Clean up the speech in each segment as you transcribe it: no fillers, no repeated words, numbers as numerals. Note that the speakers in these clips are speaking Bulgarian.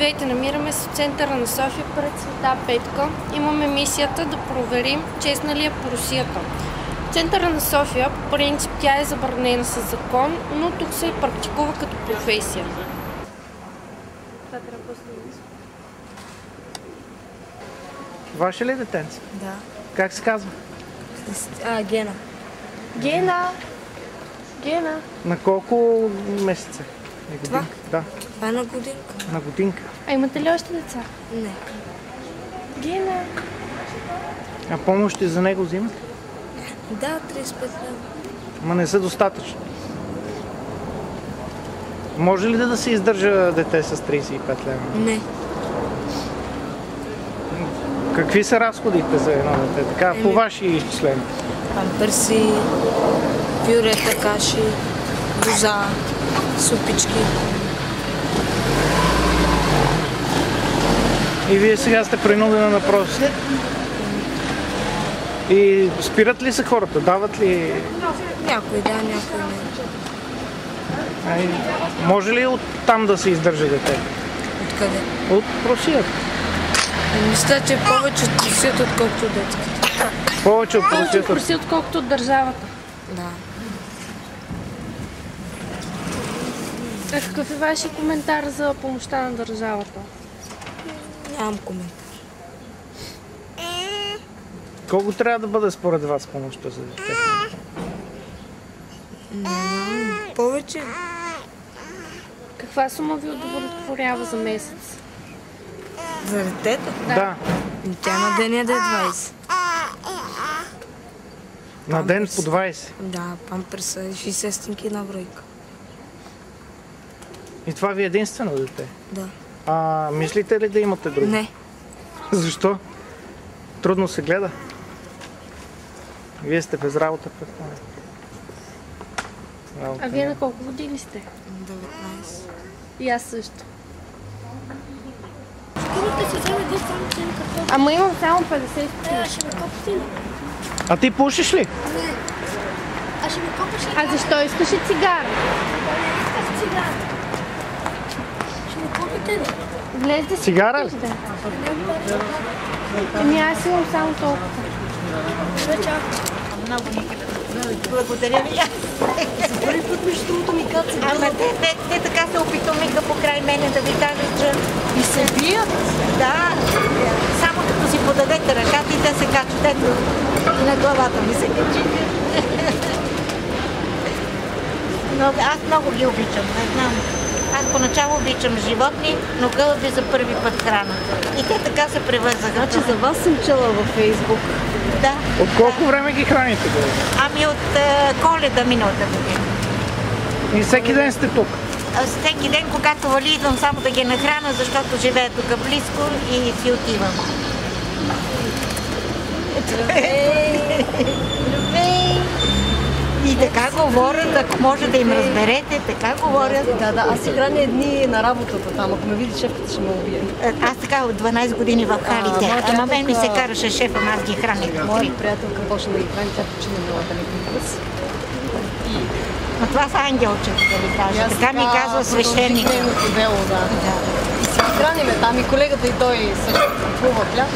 Здравейте, намираме се в центъра на София пред Света Петка. Имаме мисията да проверим честна ли е поросията. В центъра на София, по принцип, тя е забранена със закон, но тук се практикува като професия. Ваше ли детенце? Да. Как се казва? Гена. Гена! Гена! На колко месеца? Това? Да. Това е на годинка. На годинка. А имате ли още деца? Не. Гена! А помощи за него взимат? Да, 35 лева. Ама не са достатъчно. Може ли да се издържа дете с 35 лева? Не. Какви са разходите за едно дете? Така, по ваши изчисления. Памперси, пюрета, каши, буза, супички. И вие сега сте принудени на просите. И спират ли се хората? Дават ли? Някой да, някой не. Може ли от там да се издържа дете? Откъде? От просията. Мисля, че повече от просията, отколкото детските. Повече от просията? Проси, отколкото от държавата. Да. А какъв е вашия коментар за помощта на държавата? Нямам коментар. Колко трябва да бъде според вас помощта за дете? Повече. Каква сума ви удовлетворява за месец? За детето? Да. Тя на деня да е 20. На ден по 20. Да, памперса е 60 стинки на бройка. И това ви е единствено дете? Да. Мислите ли да имате друго? Не. Защо? Трудно се гледа. Вие сте без работа, предполагам. А вие на колко години сте? 19. И аз също. Ама имам само 50 стотинки. А ти пушиш ли? А ще ми купиш ли? А защо искаш и цигара? Исках цигара. Ще ми купите ли? Влезте си. Цигара ли? Ами аз имам само толкова. Много ми благодаря ви. За първи път между другото ми кацат. Ама те така се опитомиха покрай мене да ви кажат, че... И се бият? Да, само като си подадете ръката и те се качат. Ето, и на главата ми се качи. Аз много ги обичам, не знам. Аз поначало обичам животни, но гълъби за първи път храна. И те така се превързаха. Значи за вас съм чела във Фейсбук. Да. От колко време ги храните? Ами от Коледа миналата година. И всеки ден сте тук? Всеки ден, когато вали, идвам само да ги нахрана, защото живея тук близко и си отивам. И така говорят, ако може да им разберете, така говорят. Да, аз си храня дни на работата там, ако ме види шефката ще ме убие. Аз така от 12 години в халите. Ама мен ми се караше шефа, аз ги храних. Моята приятелка почна да ги храни, тя почина милата ми къс. Но това са ангелчета, да ви кажа. Така ми казва свещеник. Дело, да. И си ги храниме там и колегата и той също купува хляб.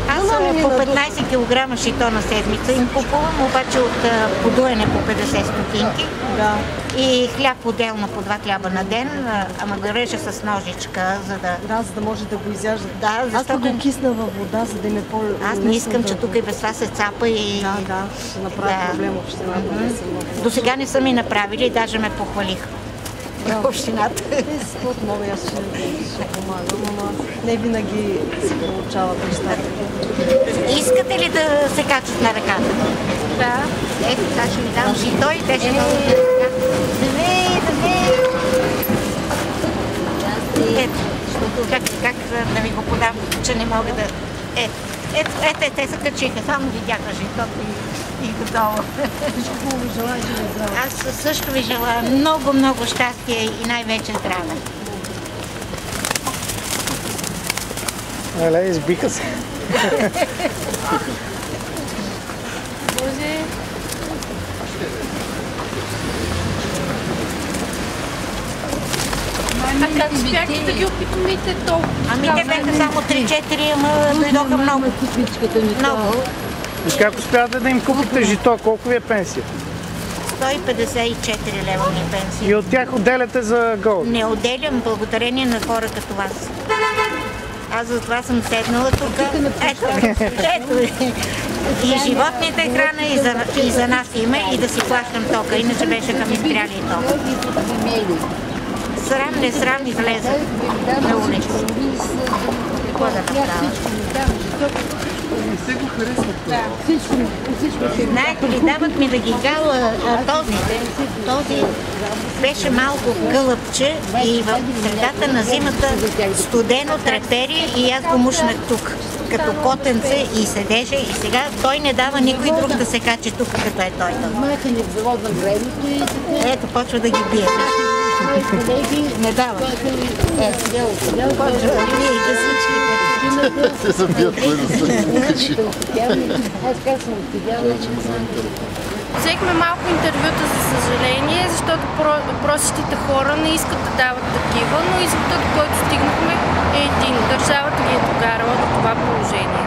Аз по 15 кг шито на седмица им купувам, обаче от подуене по 50 стотинки. Да. И хляб отделно по 2 хляба на ден, ама го реже с ножичка, за да... Да, за да може да го изяждат. Да, аз да го кисна във вода, за да им е по-лесно. Аз не искам, че тук и без това се цапа и... Да, ще направи проблем общината. До сега не са ми направили, даже ме похвалиха. Общината. Те си каквото мога, аз ще помагам, ама не винаги се получават нещата. Искате ли да се качат на ръката? Да. Ето, сега ще ми дам жито и те ще ме на ръка. Ето, как да ви го подам, че не мога да... Ето, те се качиха, само видяха житото и готово. Аз също ви желая много, много щастие и най-вече здраве. Еле, избиха се. Боже. А Как успяхте да ги опитомите толкова? Ами те бяха само 3-4, ама дойдоха много. Много. И как успявате да им купите жито? Колко ви е пенсия? 154 лева ми е пенсия. И от тях отделяте за гол? Не отделям благодарение на хора като вас. Аз за това съм седнала тук. Ето. И животните храна, и за нас има, и да си плащам тока. Иначе беше към изпряли и тока. Срам, не срам, излезах на улица. Какво да направя? Знаете ли, дават ми да ги гала този беше малко гълъбче и в средата на зимата студено трепери и аз го мушнах тук, като котенце и седеше и сега той не дава никой друг да се качи тук, като е той. Ето, почва да ги бие. Не дава. Почва да бие и да всичките. Те се бият, кой да се качи. Взехме малко интервюта, за съжаление, защото простите хора не искат да дават такива, но изводът, до който стигнахме, е един. Държавата ги е докарала до това положение.